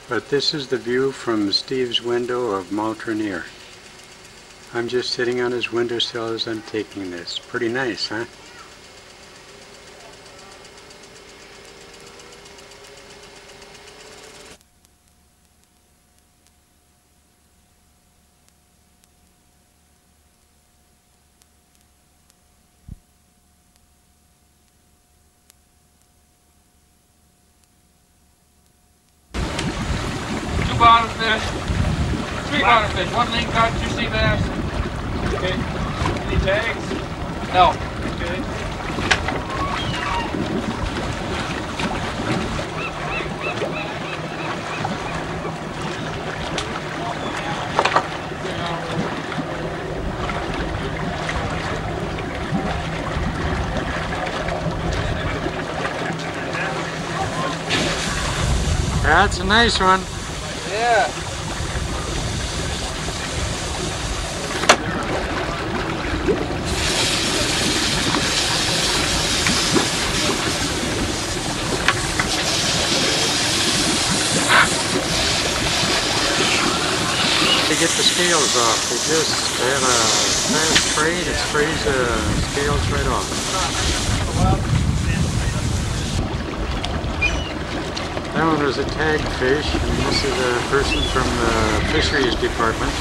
But this is the view from Steve's window of Mount Rainier. I'm just sitting on his windowsill as I'm taking this. Pretty nice, huh? Bottom fish, 3 bottom fish, 1 lingcod, 2 sea bass. Okay. Any tags? No. Okay. That's a nice one. Yeah. To get the scales off, they have a fast spray that sprays the scales right off. That one was a tag fish, and this is a person from the fisheries department.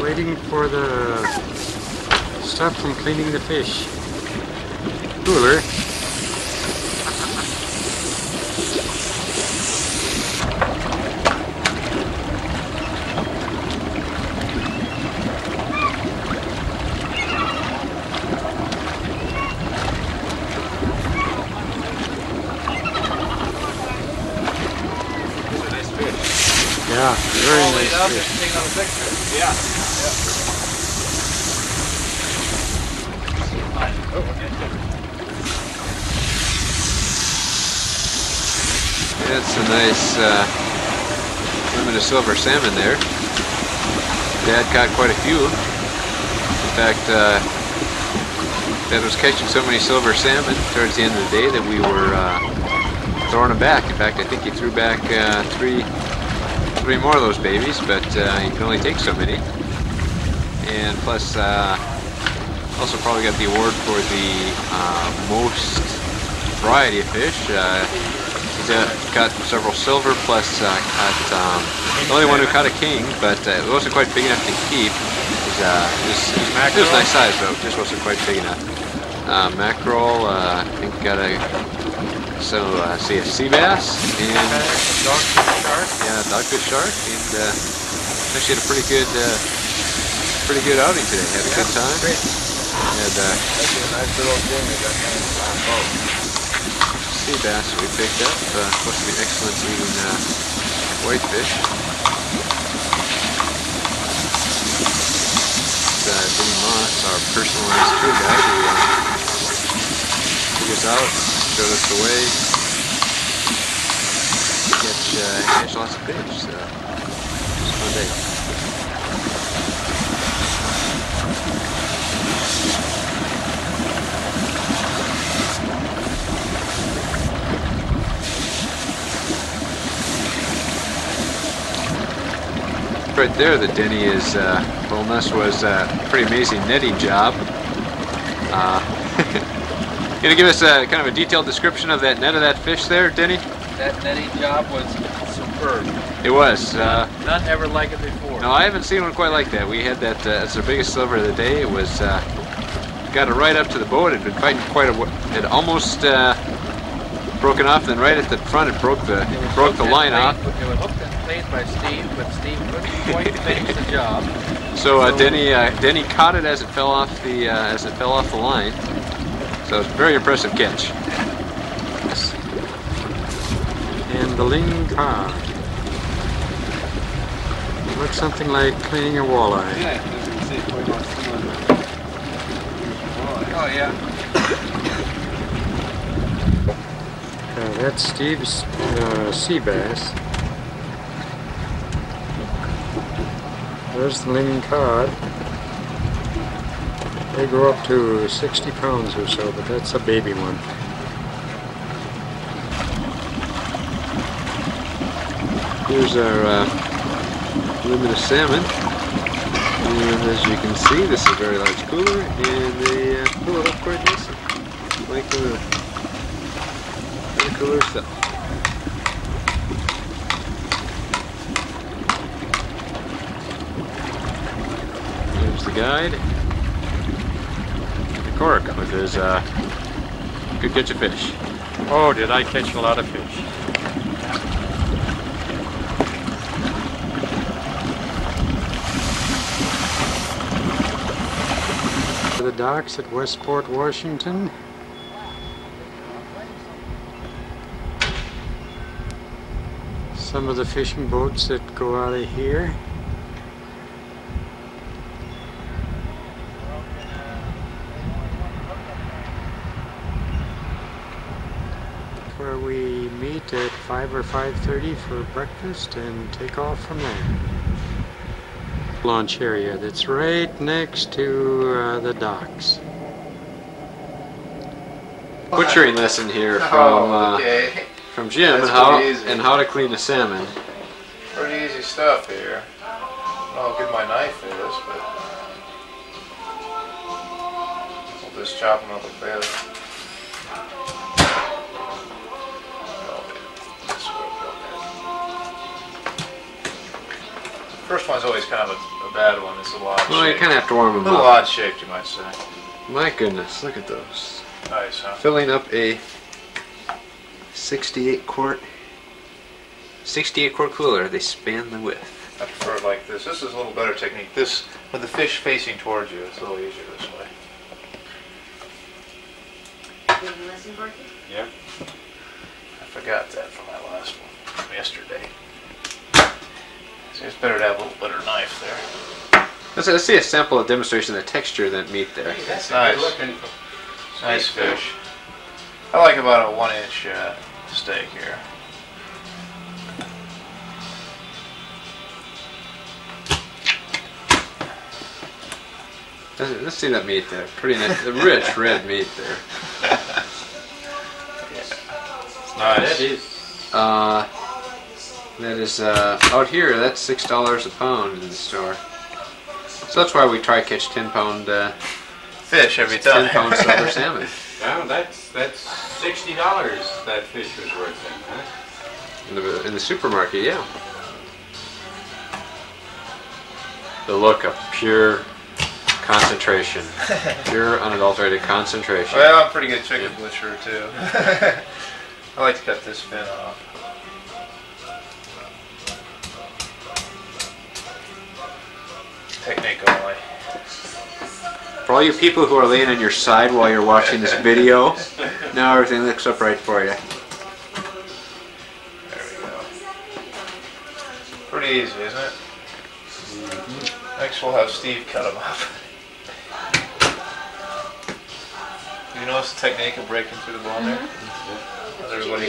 Waiting for the stuff from cleaning the fish. Cooler. Yeah, very nice fish. Take another picture. Yeah. That's a nice limit of silver salmon there. Dad caught quite a few. In fact, Dad was catching so many silver salmon towards the end of the day that we were throwing them back. In fact, I think he threw back three more of those babies, but you can only take so many. And plus, also probably got the award for the most variety of fish. He's got several silver, plus caught the only one who caught a king, but it wasn't quite big enough to keep. It was nice size, but it just wasn't quite big enough. Mackerel, I think got a sea bass and Dogfish shark. Yeah, dogfish shark, and actually had a pretty good outing today. Had a good time. Great. Had That's a nice little thing that got hands on boat. sea bass that we picked up. Supposed to be excellent eating whitefish. Denny Moss, our personalized tour guide, who took us out, showed us the way to catch lots of fish. So it was a fun day. Right there, the Denny is told us was a pretty amazing netting job. Gonna give us a kind of a detailed description of that net of that fish there, Denny? That netting job was superb. It was. None ever like it before. No, I haven't seen one quite like that. We had that, that's our biggest silver of the day. It was, got it right up to the boat. It had been fighting quite a while. It almost broken off, then right at the front it broke the line off. It was hooked in place by Steve, but Steve couldn't quite finish the job. So Denny caught it as it fell off the line. So it's a very impressive catch. And the ling cod. Looks something like cleaning a walleye. Yeah, oh yeah. That's Steve's sea bass. There's the ling cod. They grow up to 60 pounds or so, but that's a baby one. Here's our limit of salmon, and as you can see, this is a very large cooler, and they pull it up quite nicely, like the cooler itself. Here's the guide, the Cork with his good catch of fish. Oh, did I catch a lot of fish? The docks at Westport, Washington. Some of the fishing boats that go out of here. Where we meet at 5 or 5:30 for breakfast and take off from there. Launch area that's right next to the docks. Butchering lesson here from Jim and how to clean a salmon. Pretty easy stuff here. I don't know how good my knife is, but we'll just chop them up like this. First one's always kind of a bad one. It's a lot. Well, you kind of have to warm them up. A little odd shaped, you might say. My goodness, look at those. Nice, huh? Filling up a 68 quart cooler. They span the width. I prefer it like this. This is a little better technique. This, with the fish facing towards you, it's a little easier this way. You want to listen, Corky? Yeah. I forgot that from my last one from yesterday. So it's better to have a little better knife there. Let's see a sample of demonstration of the texture of that meat there. That's nice. Nice fish. I like about a 1-inch steak here. Let's see that meat there. Pretty nice, the rich red meat there. Nice. That is out here. That's $6 a pound in the store. So that's why we try to catch 10-pound fish every time. 10-pound silver salmon. Well, that's $60 that fish was worth then, huh? In the supermarket, yeah. The look of pure concentration, pure unadulterated concentration. Well, I'm a pretty good chicken butcher too. I like to cut this fin off. Technique only. For all you people who are laying on your side while you're watching this video, now everything looks upright for you. There we go. Pretty easy, isn't it? Next we'll have Steve cut them up. You notice the technique of breaking through the bone there?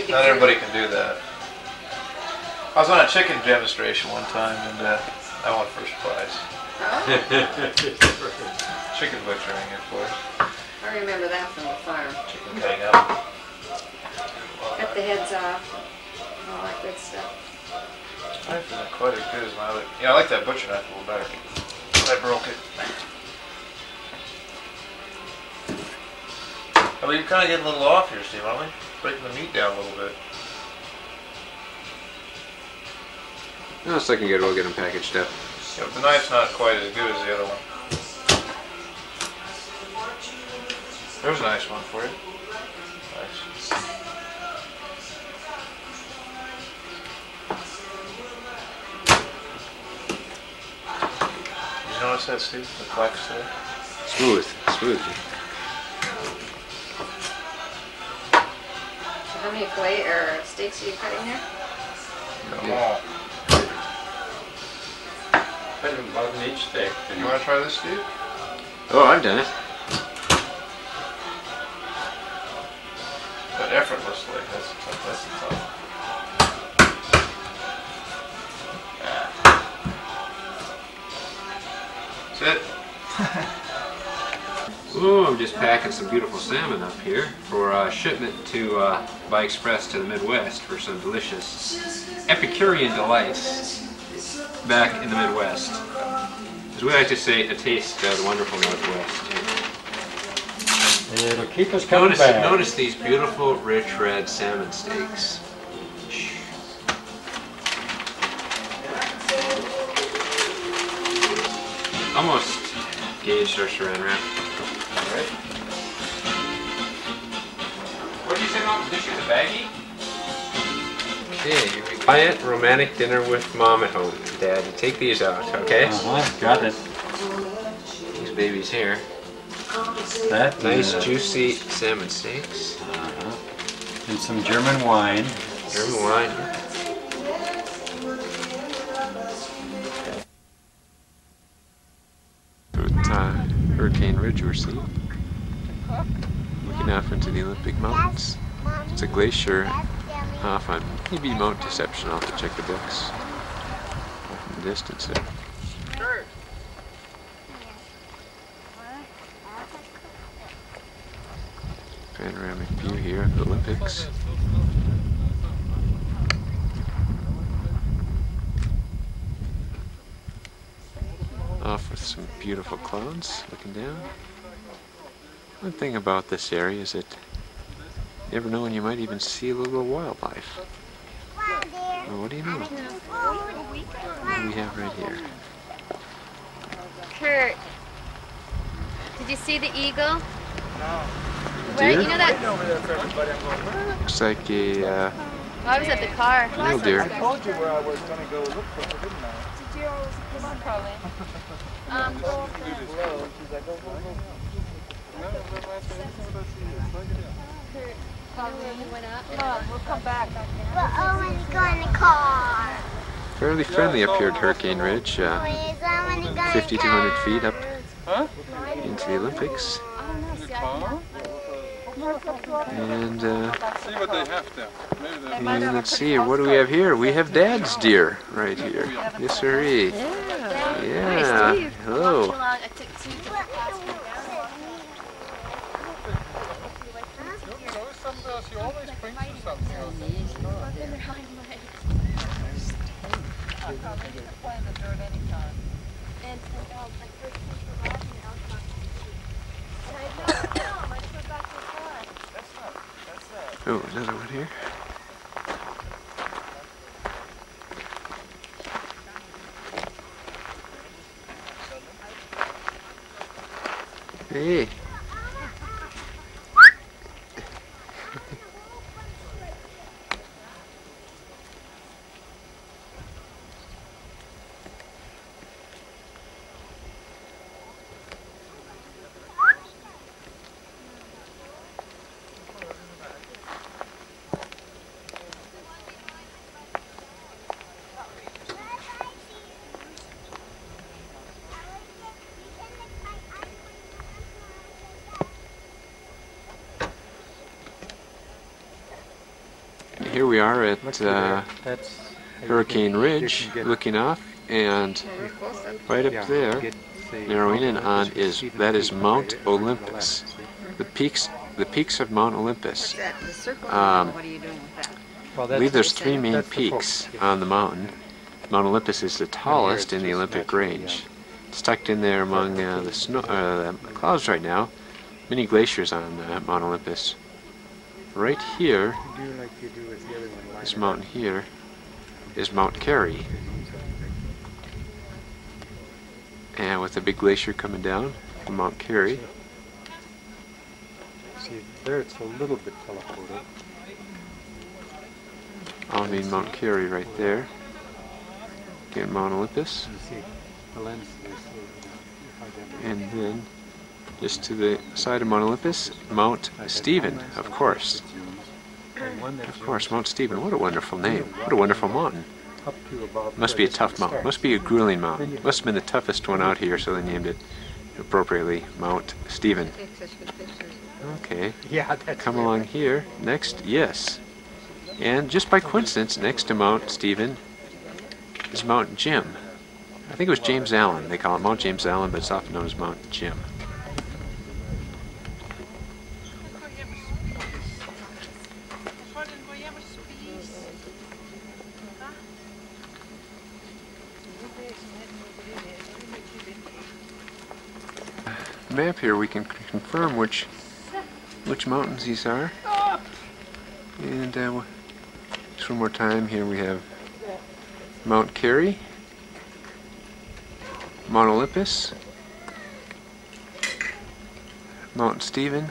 Not everybody can do that. I was on a chicken demonstration one time and I won first prize. Chicken butchering, of course. I remember that from the farm. Chicken cutting up. Cut the heads off, and all that good stuff. This knife isn't quite as good as my other. Yeah, I like that butcher knife a little better. But I broke it. I mean, you're kind of getting a little off here, Steve, aren't we? Breaking the meat down a little bit. No, it's looking good. We'll get them packaged up. Yeah, but the knife's not quite as good as the other one. There's a nice one for you. Nice. notice that, Steve? The flex today? Smooth. How many fillet or steaks are you cutting there? No. Put about an each steak. You want to try this, Steve? Oh, I've done it. But effortlessly. That's the tough. That's it. Ooh, I'm just packing some beautiful salmon up here for shipment to by express to the Midwest for some delicious Epicurean delights back in the Midwest. As we like to say, a taste of the wonderful Northwest. It'll keep us coming back. Notice these beautiful, rich red salmon steaks. Almost gauged our saran wrap. Alright. What did you say, Mom? This is a baggie? Okay, quiet, romantic dinner with Mom at home. Dad, you take these out, okay? Got it. These babies here. That Nice, juicy salmon steaks. and some German wine. German wine. Hurricane Ridge we're seeing. Looking off into the Olympic Mountains. It's a glacier off on maybe Mount Deception. I'll have to check the books. Off in the distance there. Panoramic view here of the Olympics. Off with some beautiful clouds looking down. One thing about this area is that you never know when you might even see a little wildlife. Well, what do you know? What do we have right here? Kurt, did you see the eagle? No. Where, Deer? you know that? Looks like a Oh, I was at the car. real deer. I told you where I was going to go look for it, didn't I? Did you always come on, probably? Kurt, probably went up. Come on, we'll come back. We're only going to car. Fairly friendly up here at Hurricane Ridge. 5,200 feet up into the Olympics. And See what they have there. Maybe they and let's see, what do we have here? We have Dad's deer right here. Yes, sirree. Yeah. Hello. I took two different passports. She always brings you something else. Oh, another one here. Hey. Here we are at That's Hurricane Ridge, looking off, and right up there, narrowing in on that is Mount Olympus. The peaks of Mount Olympus. The circle. Um, What are you doing with that? I believe there's three main peaks on the mountain. Mount Olympus is the tallest in the Olympic range. It's tucked in there among the clouds right now. Many glaciers on Mount Olympus. Right here, this mountain here, is Mount Carey. And with a big glacier coming down from Mount Carey. See, there it's a little bit telephoto. I'll mean Mount Carey right there. Again, Mount Olympus. You see, the lens is And then just to the side of Mount Olympus, Mount Stephen, of course. Of course, Mount Stephen. What a wonderful name. What a wonderful mountain. Must be a tough mountain. Must be a grueling mountain. Must have been the toughest one out here, so they named it appropriately Mount Stephen. Okay. Yeah, that's Come along here. Next, yes. And just by coincidence, next to Mount Stephen is Mount Jim. I think it was James Allen. They call it Mount James Allen, but it's often known as Mount Jim. Map here we can confirm which mountains these are. And just one more time, here we have Mount Carey, Mount Olympus, Mount Stephen,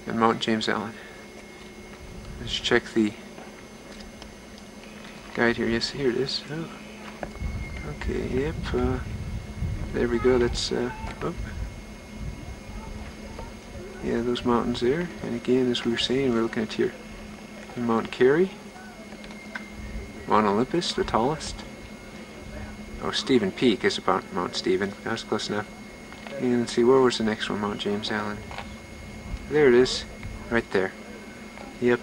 and Mount James Allen. Let's check the guide here. Yes, here it is. Oh. Okay, yep. There we go. That's oh. Yeah, those mountains there. And again, as we were saying, we're looking at here Mount Carey, Mount Olympus, the tallest. Oh, Stephen Peak is about Mount Stephen. That was close enough. And let's see, where was the next one? Mount James Allen. There it is, right there. Yep,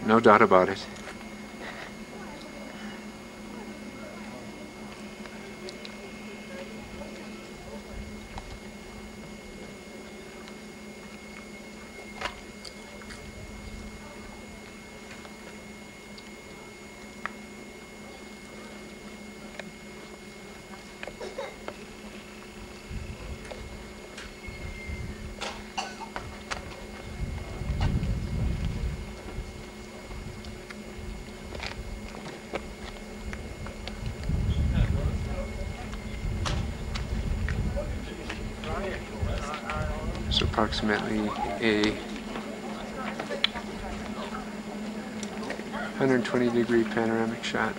no doubt about it. It's approximately a 120-degree panoramic shot.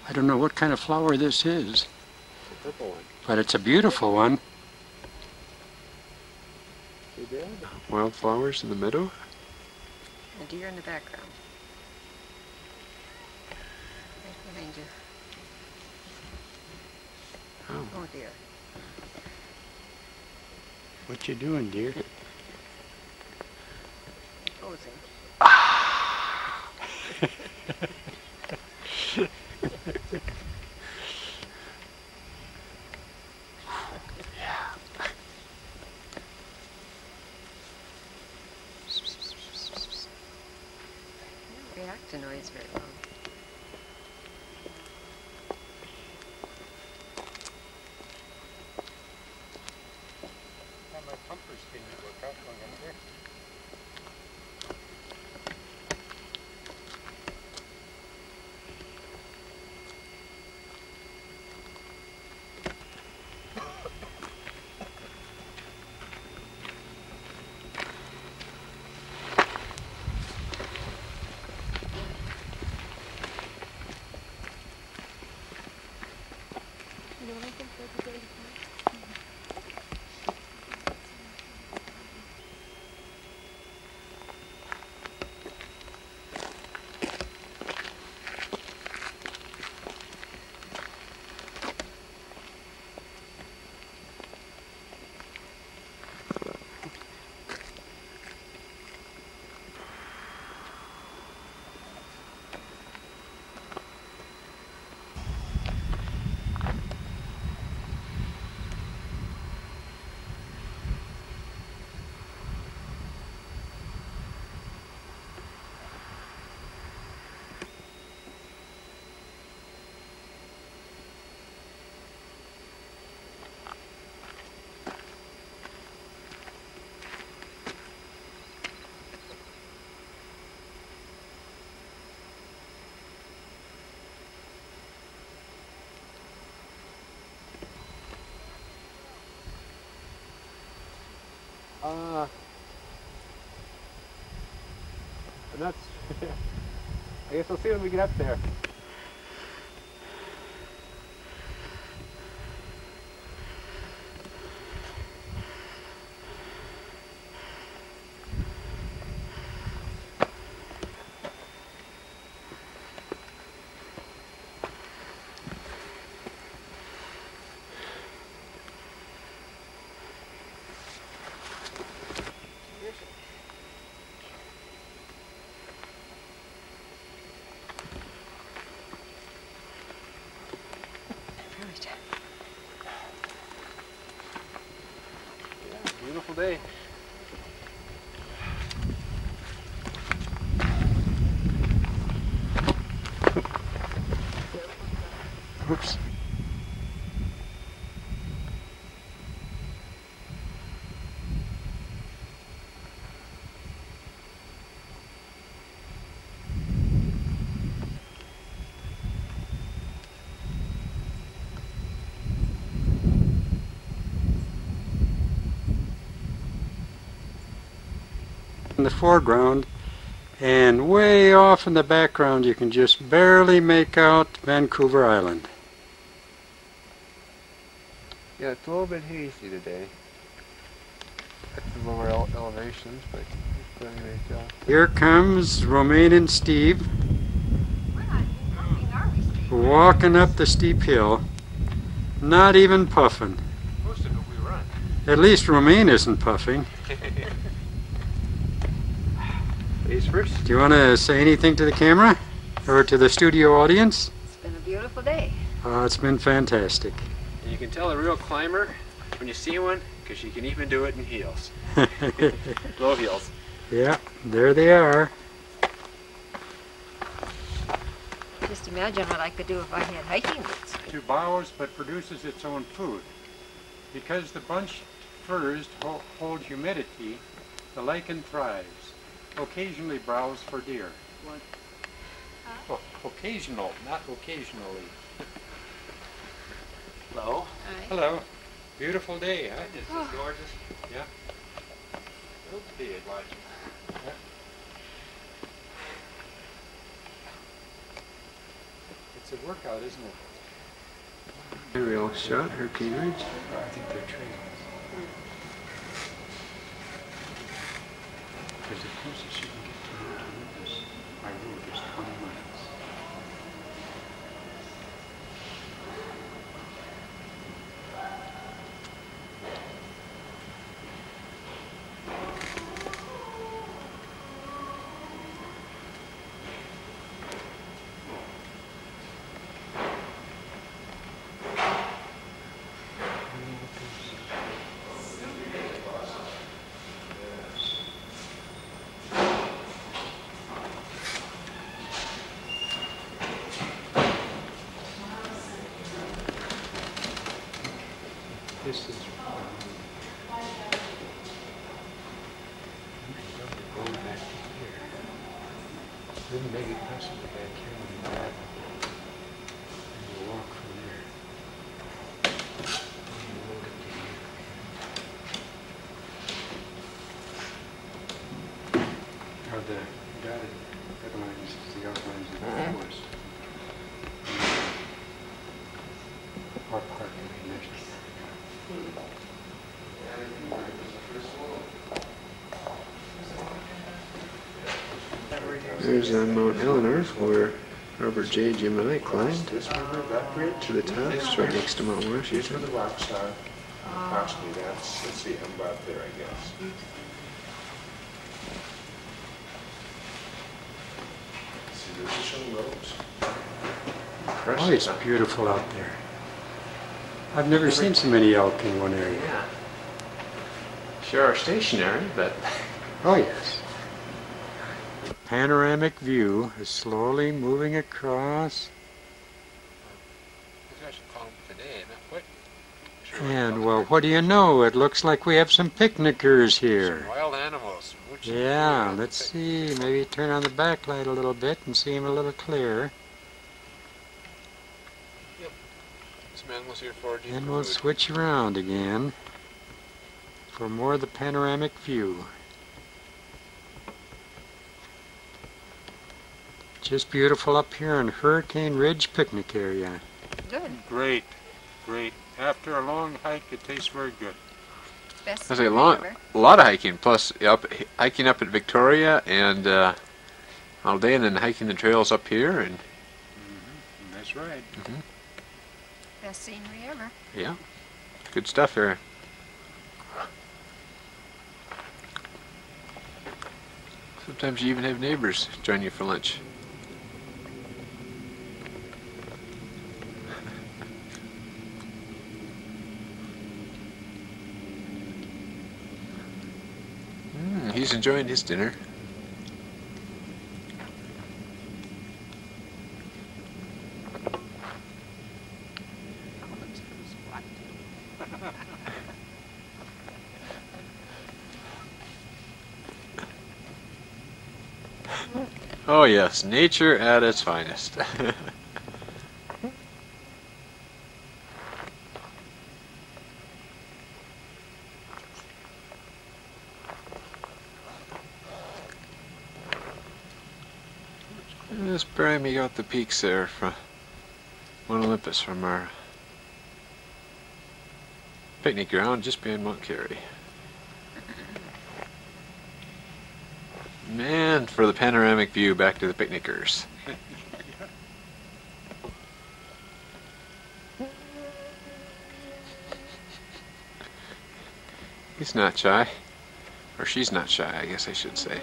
I don't know what kind of flower this is, The purple one. but it's a beautiful one. Wildflowers in the meadow. A deer in the background. Right behind you. Oh. Oh dear. What you doing, dear? Posing. React to noise very well. My pumpers didn't work out going up there. And that's, I guess we'll see when we get up there. Beautiful day. Oops. In the foreground, and way off in the background you can just barely make out Vancouver Island. Yeah, it's a little bit hazy today. At the lower elevations, but it's doing a great job. Here comes Romayne and Steve walking up the steep hill, not even puffing. Most of it we run. At least Romayne isn't puffing. Ladies first. Do you want to say anything to the camera or to the studio audience? It's been a beautiful day. It's been fantastic. And you can tell a real climber when you see one, because she can even do it in heels. Low heels. Yeah, there they are. Just imagine what I could do if I had hiking boots. To bows but produces its own food. Because the bunch firs hold humidity, the lichen thrives. Occasionally browse for deer. What? Oh, occasional, not occasionally. Hello. Hi. Hello. Beautiful day, huh? This is gorgeous. Yeah. It'll be it, watch. It's a workout, isn't it? Aerial shot, Hurricane Ridge. I think they're trails. Because the closest you can get to Mountain by road is 20 miles. This is going back to here. Then maybe possibly back here when you grab it. And you walk from there. And you load it to here. Or the dotted outlines is the outlines of the forest. Or part of it next year. There's Mount Eleanor, where Robert J., Jim, and I climbed to the top. It's right next to Mount Washington. The rock star. Approximately that's, let's see, I'm about there, I guess. See, there's the show roads. Oh, it's beautiful out there. I've never seen so many elk in one area. Yeah. Sure are stationary, but... Oh, yes. Panoramic view is slowly moving across. I should call them today, not quick. And, well, what do you know? It looks like we have some picnickers here. Some wild animals. Yeah, let's see. Maybe turn on the backlight a little bit and see them a little clearer. Yep. Some animals here foraging. Then we'll switch around again for more of the panoramic view. Just beautiful up here in Hurricane Ridge picnic area. Good. Great, great. After a long hike, it tastes very good. Best I say scenery ever. a lot of hiking. Plus, hiking up at Victoria and all day, and then hiking the trails up here, and That's right. Best scenery ever. yeah, good stuff here. Sometimes you even have neighbors join you for lunch. He's enjoying his dinner. Oh yes, nature at its finest. Just barely got the peaks there from Mount Olympus from our picnic ground just beyond Mount Carey. Man, for the panoramic view back to the picnickers. He's not shy. Or she's not shy, I guess I should say.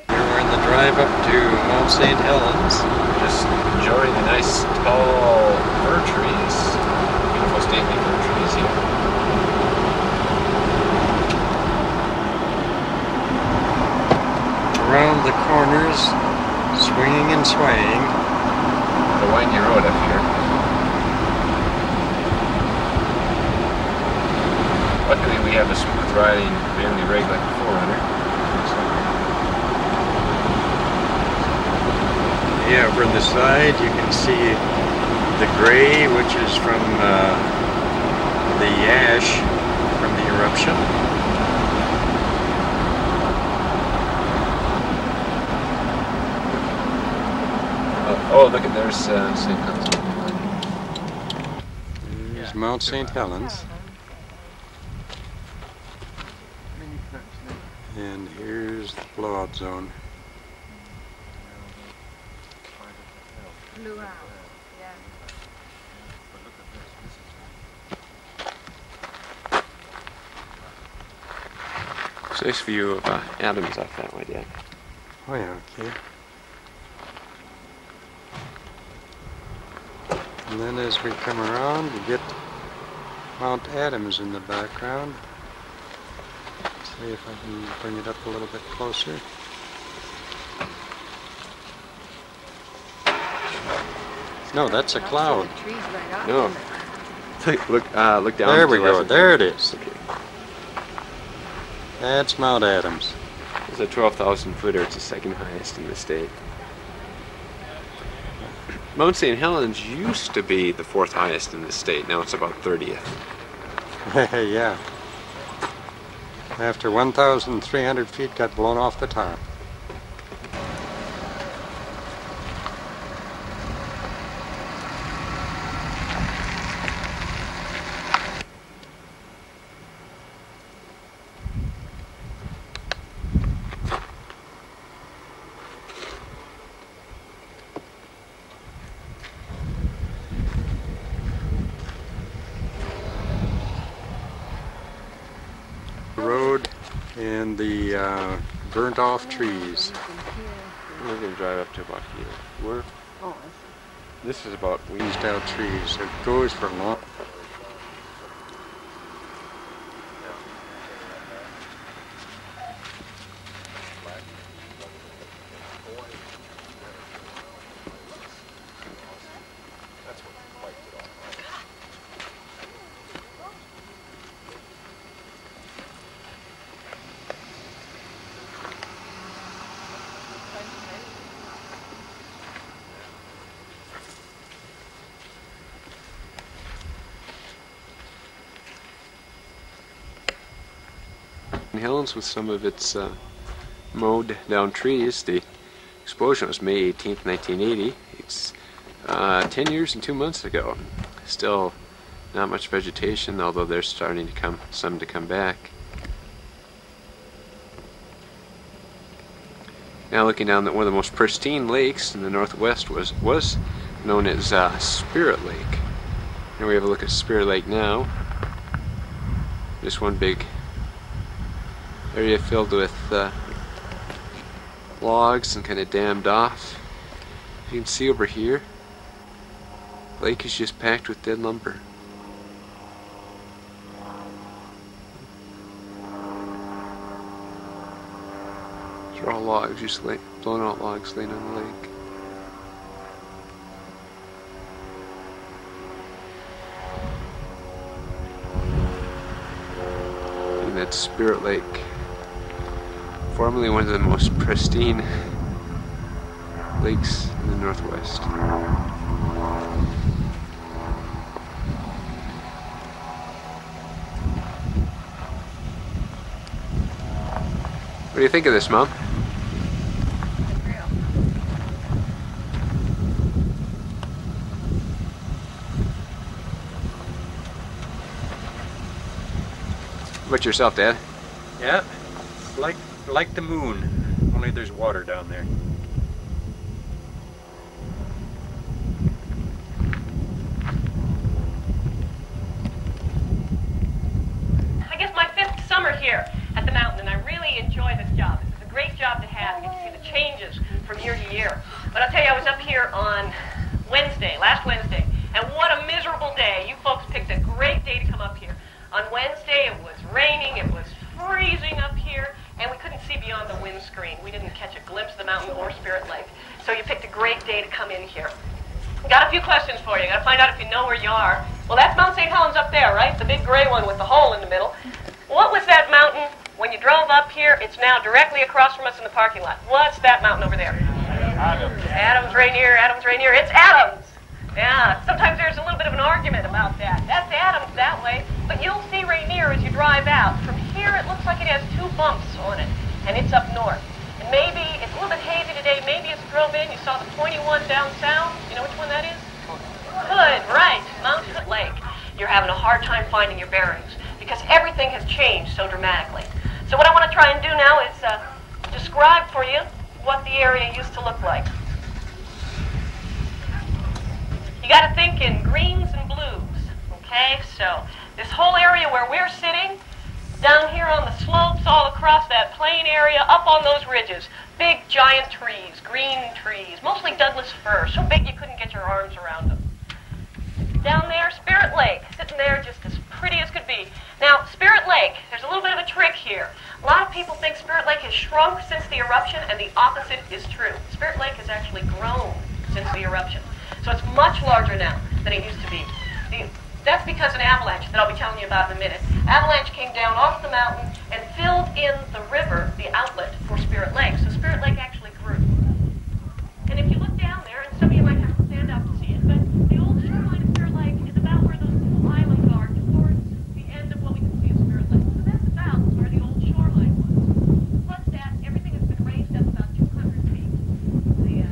We're in the drive up to Mount St. Helens. Just enjoying the nice tall fir trees. Beautiful stately fir trees here. Around the corners, swinging and swaying. The windy road up here. Luckily we have a smooth riding family rig like the 4Runner. Yeah, over on the side you can see the gray, which is from the ash from the eruption. Oh, look at there's St. Helens. There's Mount St. Helens. And here's the blowout zone. Blew out. Yeah. It's a nice view of Adams off that way, Dad. Oh yeah, okay. And then as we come around, we get Mount Adams in the background. See if I can bring it up a little bit closer. No, that's a cloud. Trees right off. No. Look down. There to we the go. left. There it is. Okay. That's Mount Adams. It's a 12,000 footer. It's the second highest in the state. Mount St. Helens used to be the 4th highest in the state. Now it's about 30th. Yeah. After 1,300 feet got blown off the top. Road and the burnt off trees. We're going to drive up to about here. This is about Weeded out trees. So it goes for long. Hills with some of its mowed down trees. The explosion was May 18th, 1980. It's 10 years and 2 months ago. Still not much vegetation, although there's starting to come some to come back. Now looking down at one of the most pristine lakes in the Northwest was known as Spirit Lake. Here we have a look at Spirit Lake now. Just one big area filled with logs and kind of dammed off. You can see over here, the lake is just packed with dead lumber. These are all logs, just blown out logs laying on the lake. And that's Spirit Lake. Formerly one of the most pristine lakes in the Northwest. What do you think of this, Mom? What about yourself, Dad? Yeah, like the moon, only there's water down there. I guess my 5th summer here at the mountain, and I really enjoy this job. It's a great job to have. You get to see the changes from year to year. But I'll tell you, I was up here on last Wednesday, and what a miserable day. You folks picked a great day to come up here. On Wednesday, it was raining, it was freezing up here, and we couldn't see beyond the windscreen. We didn't catch a glimpse of the mountain or Spirit Lake. So you picked a great day to come in here. Got a few questions for you. Got to find out if you know where you are. Well, that's Mount St. Helens up there, right? The big gray one with the hole in the middle. What was that mountain when you drove up here? It's now directly across from us in the parking lot. What's that mountain over there? Adams, Rainier, Adams, Rainier. It's Adams. Yeah, sometimes there's a little bit of an argument about that. That's Adams that way, but you'll see Rainier as you drive out. From here, it looks like it has 2 bumps on it, and it's up north. And maybe, it's a little bit hazy today, maybe as you drove in, you saw the pointy one down south. You know which one that is? Good, right, Mount Hood Lake. You're having a hard time finding your bearings, because everything has changed so dramatically. So what I want to try and do now is describe for you what the area used to look like. You got to think in greens and blues, okay? So this whole area where we're sitting, down here on the slopes, all across that plain area, up on those ridges, big giant trees, green trees, mostly Douglas fir, so big you couldn't get your arms around them. Down there, Spirit Lake, sitting there just as pretty as could be. Now, Spirit Lake, there's a little bit of a trick here. A lot of people think Spirit Lake has shrunk since the eruption, and the opposite is true. Spirit Lake has actually grown since the eruption. So it's much larger now than it used to be. That's because an avalanche that I'll be telling you about in a minute. Avalanche came down off the mountain and filled in the river, the outlet for Spirit Lake. So Spirit Lake actually grew. And if you look down there, and some of you might have to stand up to see it, but the old shoreline of Spirit Lake is about where those two islands are towards the end of what we can see as Spirit Lake. So that's about where the old shoreline was. Plus that, everything has been raised up about 200 feet. The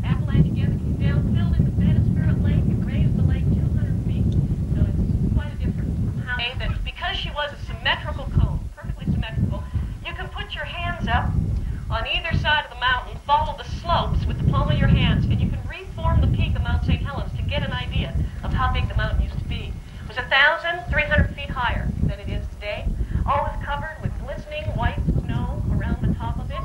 avalanche again that came down filled in the bed of Spirit Lake and raised the lake 200 feet. So it's quite a difference from how that because she was a symmetrical cone, perfectly symmetrical, you can put your hands up on either side of the mountain, follow the slopes with the palm of your hands, and you can reform the peak of Mount St. Helens to get an idea of how big the mountain used to be. It was 1,300 feet higher than it is today. Always covered with glistening white snow around the top of it.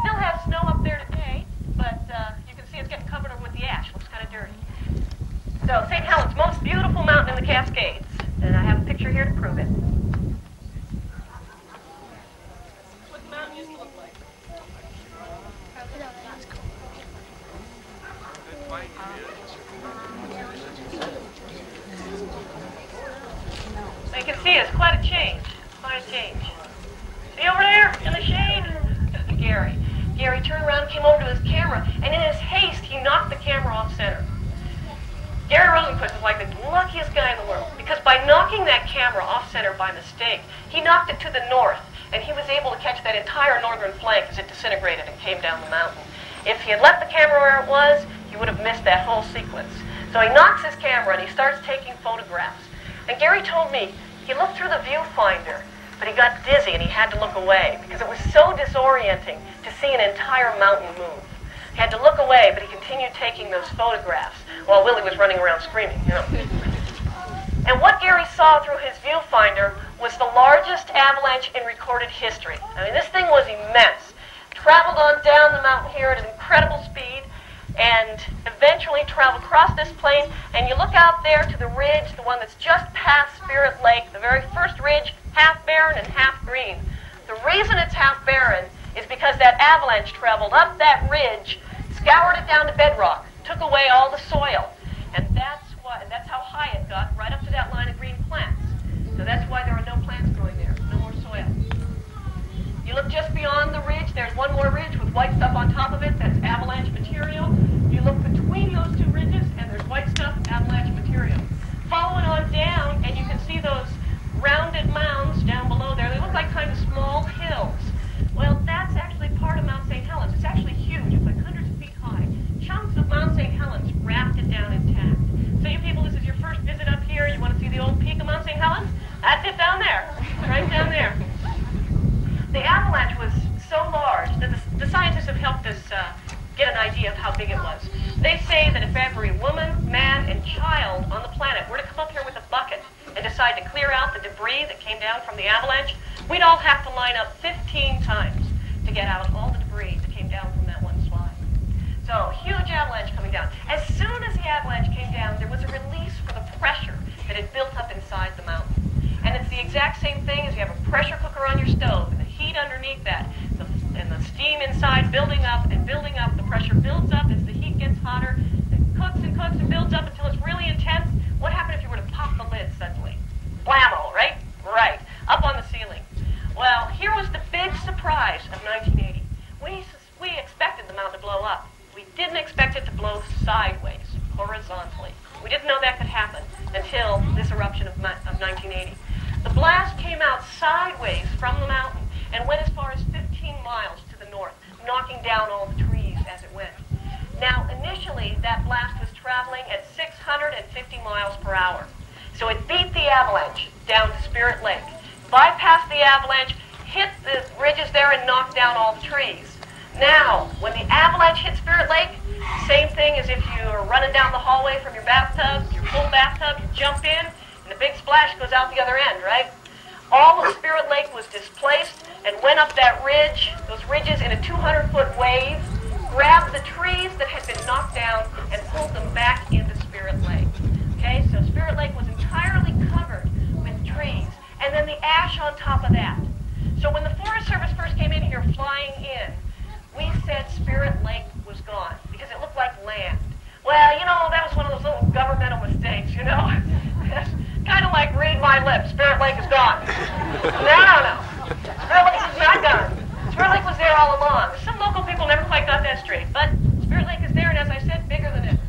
Still have snow up there today, but you can see it's getting covered over with the ash. Looks kind of dirty. So St. Helens, most beautiful mountain in the Cascades, and I have a picture here to prove it. What the mountain used to look like. So you can see it's quite a change. Quite a change. See over there in the shade? Gary. Gary turned around, came over to his camera, and in his haste, he knocked the camera off center. Gary Rosenquist is like the luckiest guy in the world, because by knocking that camera off center by mistake, he knocked it to the north, and he was able to catch that entire northern flank as it disintegrated and came down the mountain. If he had left the camera where it was, he would have missed that whole sequence. So he knocks his camera and he starts taking photographs. And Gary told me he looked through the viewfinder, but he got dizzy and he had to look away because it was so disorienting to see an entire mountain move. He had to look away, but he continued taking those photographs while Willie was running around screaming, you know. And what Gary saw through his viewfinder was the largest avalanche in recorded history. I mean, this thing was immense. Traveled on down the mountain here at an incredible speed, and eventually traveled across this plain, and you look out there to the ridge, the one that's just past Spirit Lake, the very first ridge, half barren and half green. The reason it's half barren is because that avalanche traveled up that ridge, scoured it down to bedrock, took away all the soil, and that's how high it got, right up to that line of green plants. So that's why there are no plants growing there, no more soil. You look just beyond the ridge, there's one more ridge with white stuff on top of it, that's avalanche material. You look between those two ridges, and there's white stuff, avalanche material. Following on down, and you can see those rounded mounds down below there. They look like kind of small hills. Well, that's actually part of Mount St. Helens. It's actually huge. It's like hundreds of feet high. Chunks of Mount St. Helens rafted down intact. So you people, this is your first visit up here. You want to see the old peak of Mount St. Helens? That's it down there, right down there. The avalanche was so large that the scientists have helped us get an idea of how big it was. They say that if every woman, man, and child on the planet were to come up here with a bucket and decide to clear out the debris that came down from the avalanche, we'd all have to line up 15 times to get out all the debris that came down from that one slide. So, huge avalanche coming down. As soon as the avalanche came down, there was a release for the pressure that had built up inside the mountain. And it's the exact same thing as you have a pressure cooker on your stove, and the heat underneath that, and the steam inside building up and building up. The pressure builds up as the heat gets hotter, and cooks and builds up until it's really intense. What happened if you were to pop the lid suddenly? Blammo, right? Right, up on the ceiling. Well, here was the big surprise of 1980. We expected the mountain to blow up. We didn't expect it to blow sideways, horizontally. We didn't know that could happen until this eruption of 1980. The blast came out sideways from the mountain and went as far as 15 miles to the north, knocking down all the trees as it went. Now, initially, that blast was traveling at 650 miles per hour. So it beat the avalanche down to Spirit Lake, bypassed the avalanche, hit the ridges there, and knocked down all the trees. Now, when the avalanche hit Spirit Lake, same thing as if you're running down the hallway from your bathtub, your full bathtub, you jump in, and the big splash goes out the other end, right? All of Spirit Lake was displaced and went up that ridge, those ridges in a 200-foot wave, grabbed the trees that had been knocked down and pulled them back into Spirit Lake. Okay, so Spirit Lake was entirely covered with trees, and then the ash on top of that. So when the Forest Service first came in here flying in, we said Spirit Lake was gone because it looked like land. Well, you know, that was one of those little governmental mistakes, you know. Kind of like read my lips, Spirit Lake is gone. No. Spirit Lake is not gone. Spirit Lake was there all along. Some local people never quite got that straight, but Spirit Lake is there, and as I said, bigger than ever.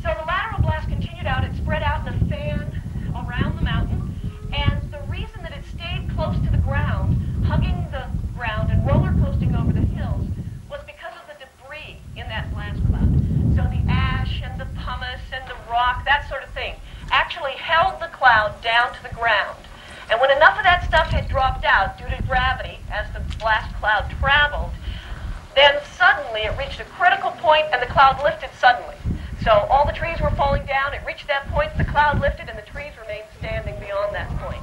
So the lateral blast continued out. It spread out in a fan around the mountain, and the reason that it stayed close to the ground, hugging the ground and roller coasting over the hills, was because of the debris in that blast cloud. So the ash and the pumice and the rock, that sort of thing, actually held the cloud down to the ground. And when enough of that stuff had dropped out due to gravity as the blast cloud traveled, then suddenly it reached a critical point and the cloud lifted suddenly. So all the trees were falling down, it reached that point, the cloud lifted, and the trees remained standing beyond that point.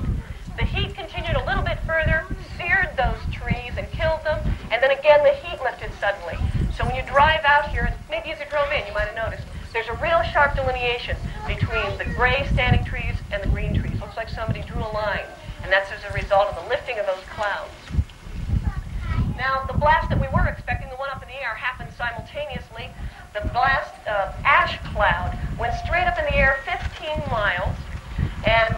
The heat continued a little bit further, seared those trees and killed them, and then again the heat lifted suddenly. So when you drive out here, and maybe as you drove in, you might have noticed, there's a real sharp delineation between the gray standing trees and the green trees. Looks like somebody drew a line, and that's as a result of the lifting of those clouds. Now, the blast that we were expecting, the one up in the air, happened simultaneously. The blast ash cloud went straight up in the air 15 miles, and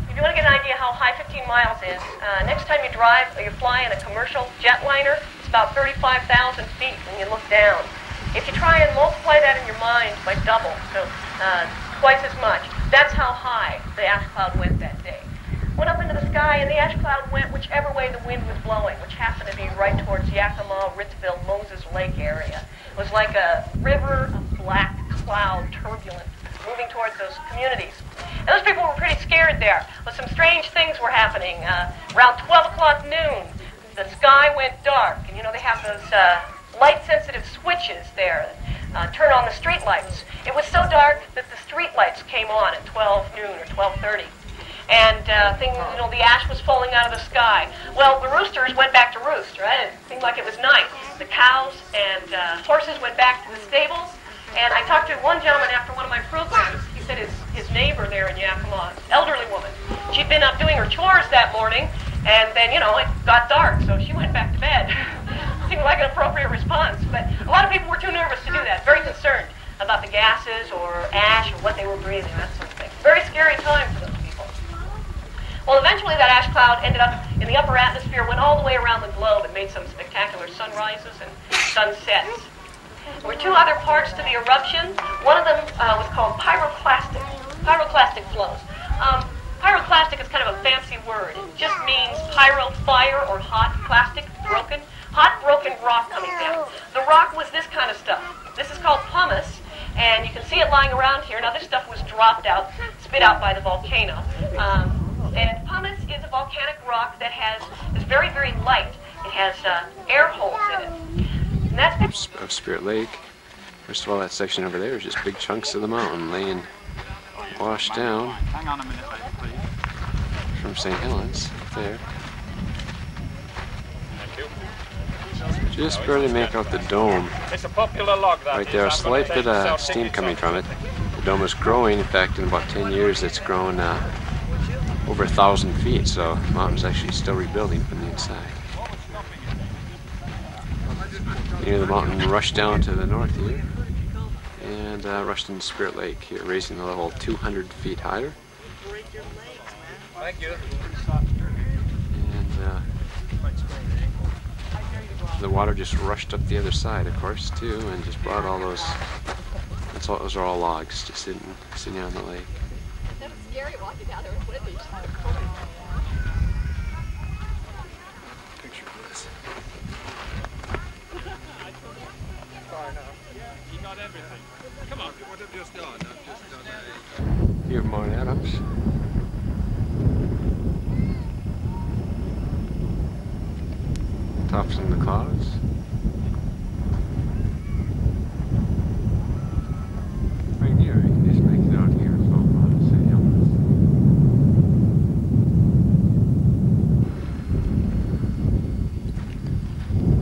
if you want to get an idea how high 15 miles is, next time you drive or you fly in a commercial jetliner, it's about 35,000 feet when you look down. If you try and multiply that in your mind by double, so twice as much, that's how high the ash cloud went that day. went up into the sky, and the ash cloud went whichever way the wind was blowing, which happened to be right towards Yakima, Ritzville, Moses Lake area. It was like a river of black cloud, turbulent, moving towards those communities. And those people were pretty scared there, but some strange things were happening. Around 12 o'clock noon, the sky went dark, and you know they have those light-sensitive switches there that turn on the street lights. It was so dark that the street lights came on at 12 noon or 12:30. And things, you know, the ash was falling out of the sky. Well, the roosters went back to roost, right? It seemed like it was night. The cows and horses went back to the stables. And I talked to one gentleman after one of my programs. He said his neighbor there in Yakima, elderly woman, she'd been up doing her chores that morning, and then, you know, it got dark, so she went back to bed. Seemed like an appropriate response. But a lot of people were too nervous to do that, very concerned about the gases or ash or what they were breathing, that sort of thing. Very scary time for those people. Well, eventually that ash cloud ended up in the upper atmosphere, went all the way around the globe and made some spectacular sunrises and sunsets. There were two other parts to the eruption. One of them was called pyroclastic flows. Pyroclastic is kind of a fancy word. It just means pyro, fire, or hot, plastic, broken. Hot, broken rock coming down. The rock was this kind of stuff. This is called pumice, and you can see it lying around here. Now, this stuff was dropped out, spit out by the volcano. And pumice is a volcanic rock that is very, very light. It has air holes in it. And that's of Spirit Lake. First of all, that section over there is just big chunks of the mountain laying washed down. Hang on a minute, please. From St. Helens, up there. Just barely make out the dome. It's a popular log, that right there, a slight bit of steam coming from it. The dome is growing. In fact, in about 10 years, it's grown over 1,000 feet. So the mountain's actually still rebuilding from the inside. Near the mountain rushed down to the north here, and rushed into Spirit Lake here, raising the level 200 feet higher. Thank you. And the water just rushed up the other side, of course, too, and just brought all those. Those are all logs just sitting on the lake. That was scary walking down there with windy. Picture of this. He got everything. Come on, what have you just done? I've just done Here, Mount Adams. Tops in the clouds. Right here, you can just make it out here from St. Helens.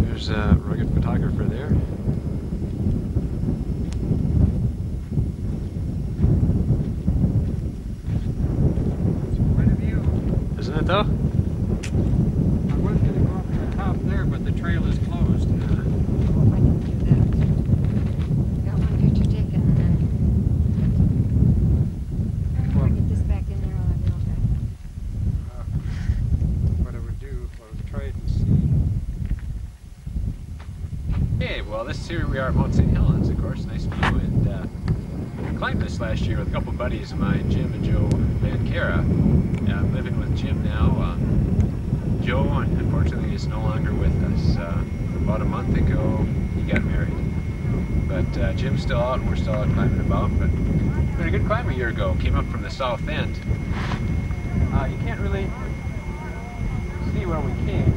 There's a rugged photographer there. Isn't it though? I was going to go up to the top there, but the trail is closed. I can do that. Got one picture taken, and then if I get this back in there, I'll be okay. What I would do was try it and see. Hey, well, here we are at Mount St. Helens, of course, nice view, and I climbed this last year with a couple buddies of mine, Jim and Joe Van Cara. I'm living with Jim now. Joe, unfortunately, is no longer with us. About a month ago, he got married. But Jim's still out, and we're still out climbing about. But we had a good climb a year ago. Came up from the south end. You can't really see where we came.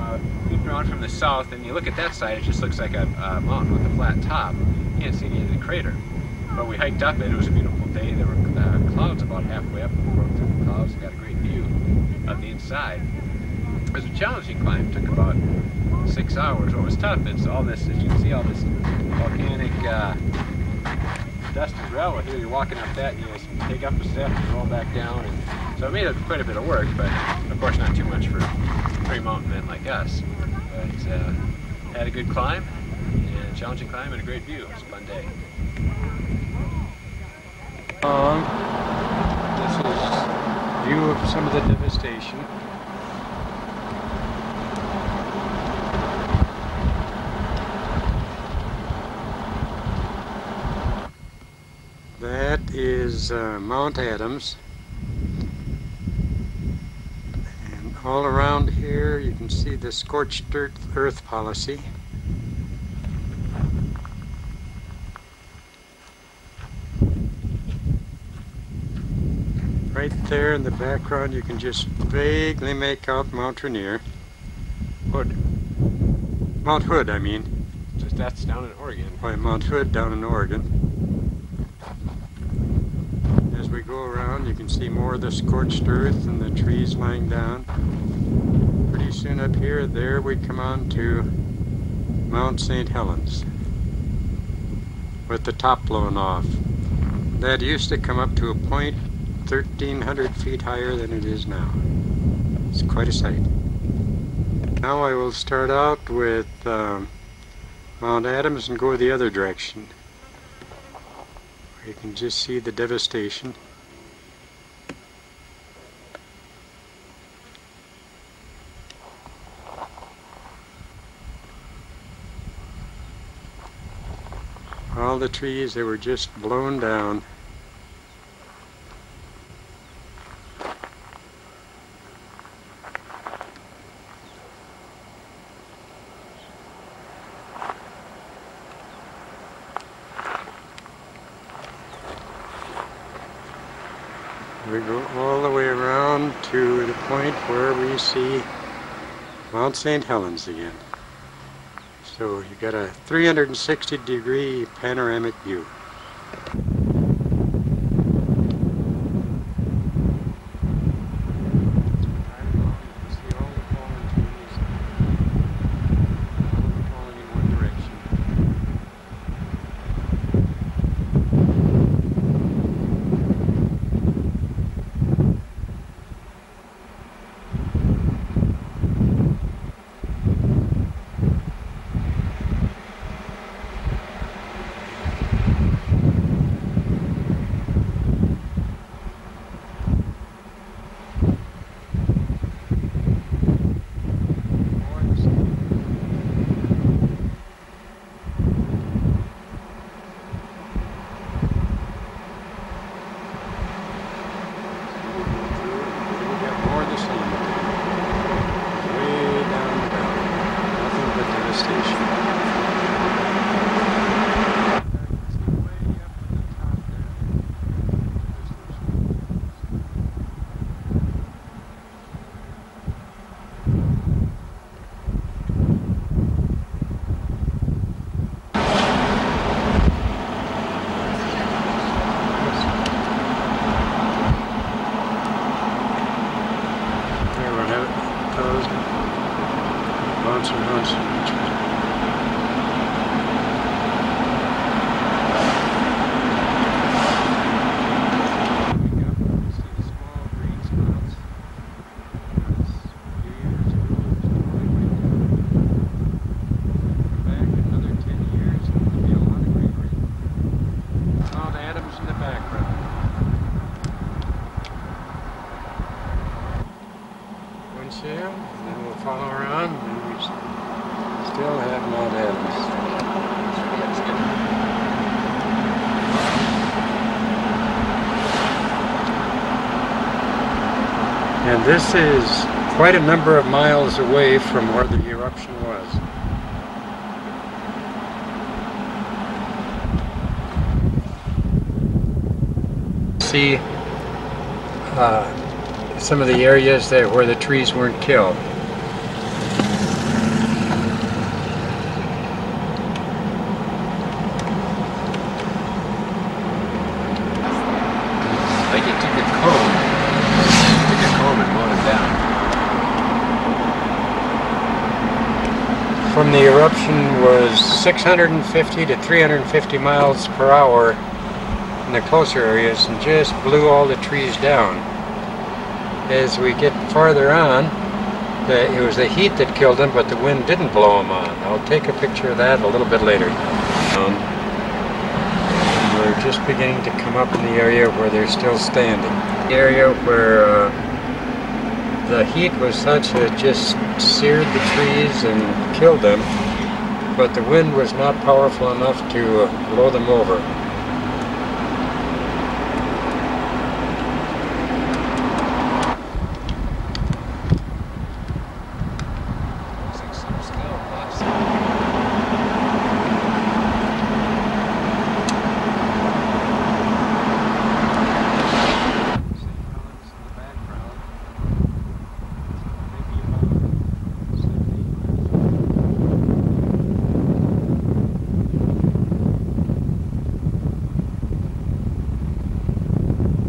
Moved around from the south, and you look at that side, it just looks like a mountain with a flat top. You can't see any of the crater. But we hiked up it. It was a beautiful day. There were clouds about halfway up. We rode through the clouds and got a great view of the inside. It was a challenging climb. It took about 6 hours. What was tough is all this, as you can see, all this volcanic dust and gravel here. You're walking up that, and you just take up a step and roll back down. And so it made quite a bit of work, but of course not too much for three mountain men like us. But had a good climb, and a challenging climb, and a great view. It was a fun day. This is view of some of the devastation. That is Mount Adams, All around here you can see the scorched earth policy. Right there in the background you can just vaguely make out Mount Rainier. Hood. Mount Hood, I mean. Just that's down in Oregon. Why, Mount Hood down in Oregon. As we go around you can see more of the scorched earth and the trees lying down. Pretty soon up here, there we come on to Mount St. Helens with the top blown off. That used to come up to a point 1,300 feet higher than it is now. It's quite a sight. Now I will start out with Mount Adams and go the other direction. You can just see the devastation. All the trees, they were just blown down. We go all the way around to the point where we see Mount St. Helens again. So you got a 360-degree panoramic view. And then we'll follow around and we still have Mount Adams. And this is quite a number of miles away from where the eruption was. See some of the areas where the trees weren't killed. I think it took a comb and mowed it down. From the eruption was 650 to 350 miles per hour in the closer areas and just blew all the trees down. As we get farther on, it was the heat that killed them, but the wind didn't blow them on. I'll take a picture of that a little bit later. We're just beginning to come up in the area where they're still standing. The area where the heat was such that it just seared the trees and killed them, but the wind was not powerful enough to blow them over.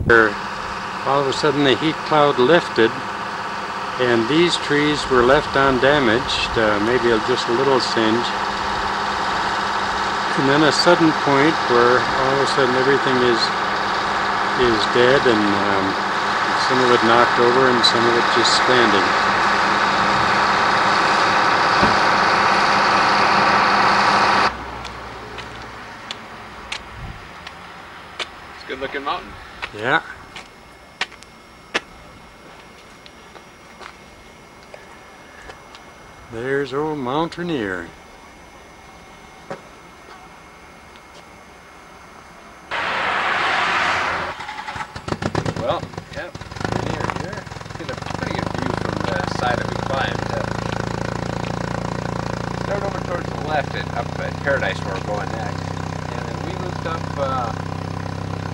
All of a sudden the heat cloud lifted and these trees were left undamaged, maybe just a little singe. And then a sudden point where all of a sudden everything is dead, and some of it knocked over and some of it just standing. It's a good looking mountain. Yeah. There's old Mountaineer. Well, yeah, Mountaineer here. Get a pretty good view from the side that we climbed. Start over towards the left up at Paradise where we're going next. And then we looped up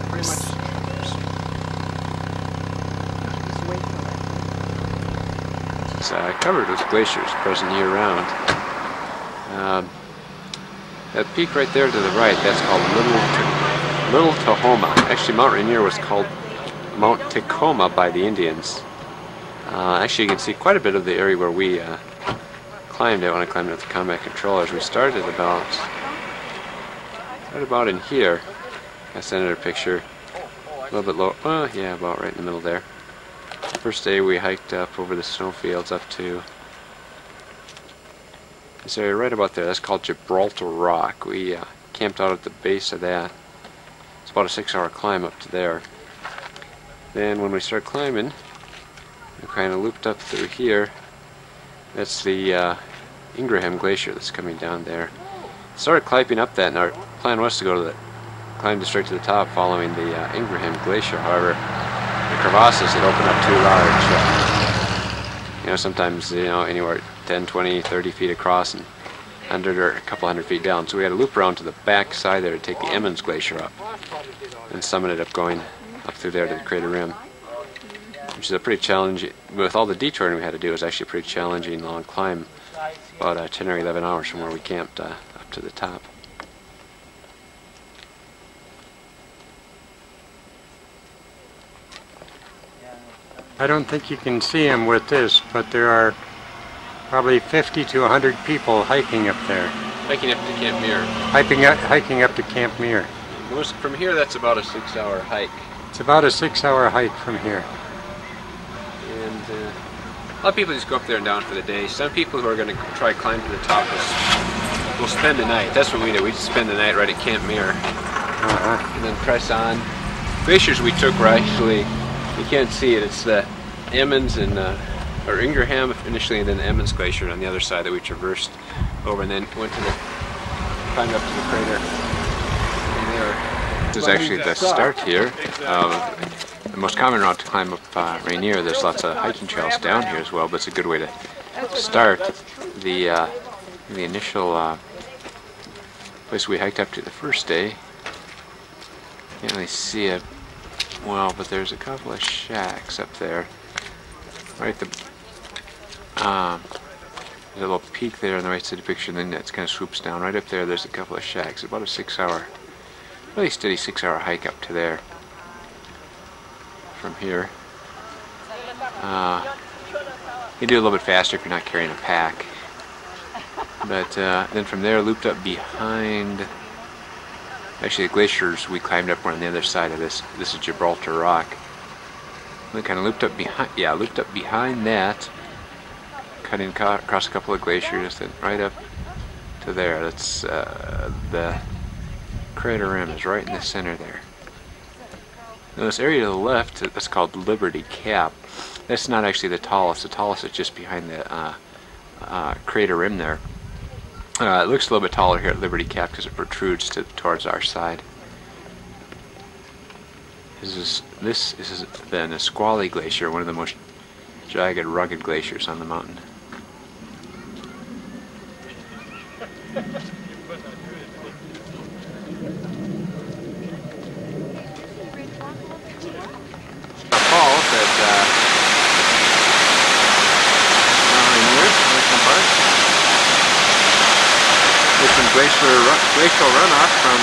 pretty much. It's covered with glaciers present year-round. That peak right there to the right, that's called Little Tacoma. Actually, Mount Rainier was called Mount Tacoma by the Indians. Actually, you can see quite a bit of the area where we climbed it when I climbed it with the combat controllers. We started about in here. I sent her a picture. A little bit low. Yeah, about right in the middle there. First day we hiked up over the snowfields up to this area right about there. That's called Gibraltar Rock. We camped out at the base of that. It's about a 6-hour climb up to there. Then when we started climbing, we kind of looped up through here. That's the Ingraham Glacier that's coming down there. Started climbing up that, and our plan was to go to climb straight to the top following the Ingraham Glacier. However, the crevasses had opened up too large. Sometimes, anywhere 10, 20, 30 feet across and 100 or a couple hundred feet down. So we had to loop around to the back side there to take the Emmons Glacier up and summit it up going up through there to the crater rim. Which is a pretty challenging, with all the detouring we had to do, it was actually a pretty challenging long climb. About 10 or 11 hours from where we camped up to the top. I don't think you can see them with this, but there are probably 50 to 100 people hiking up there. Hiking up to Camp Muir. Hiking up to Camp Muir. From here, that's about a 6-hour hike. It's about a 6-hour hike from here. And a lot of people just go up there and down for the day. Some people who are going to try to climb to the top will spend the night. That's what we did. We just spend the night right at Camp Muir. And then press on. Glaciers we took were actually, you can't see it, it's the Emmons and or Ingraham initially, and then the Emmons Glacier on the other side that we traversed over, and then went to climbed up to the crater. This is actually the start here of the most common route to climb up Rainier. There's lots of hiking trails down here as well, but it's a good way to start. The initial place we hiked up to the first day, can't really see it well, but there's a couple of shacks up there. Right, there's a little peak there on the right side of the picture, and then it kind of swoops down. Right up there, there's a couple of shacks. About a 6-hour, really steady 6-hour hike up to there. From here, you do a little bit faster if you're not carrying a pack. But then from there, looped up behind. Actually, the glaciers we climbed up were on the other side of this. This is Gibraltar Rock. We kind of looped up behind. Yeah, looped up behind that, cutting across a couple of glaciers, then right up to there. That's the crater rim is right in the center there. Now this area to the left, that's called Liberty Cap. That's not actually the tallest. The tallest is just behind the crater rim there. It looks a little bit taller here at Liberty Cap because it protrudes towards our side. This is the Nisqually Glacier, one of the most jagged, rugged glaciers on the mountain. Falls at There's some glacial runoff from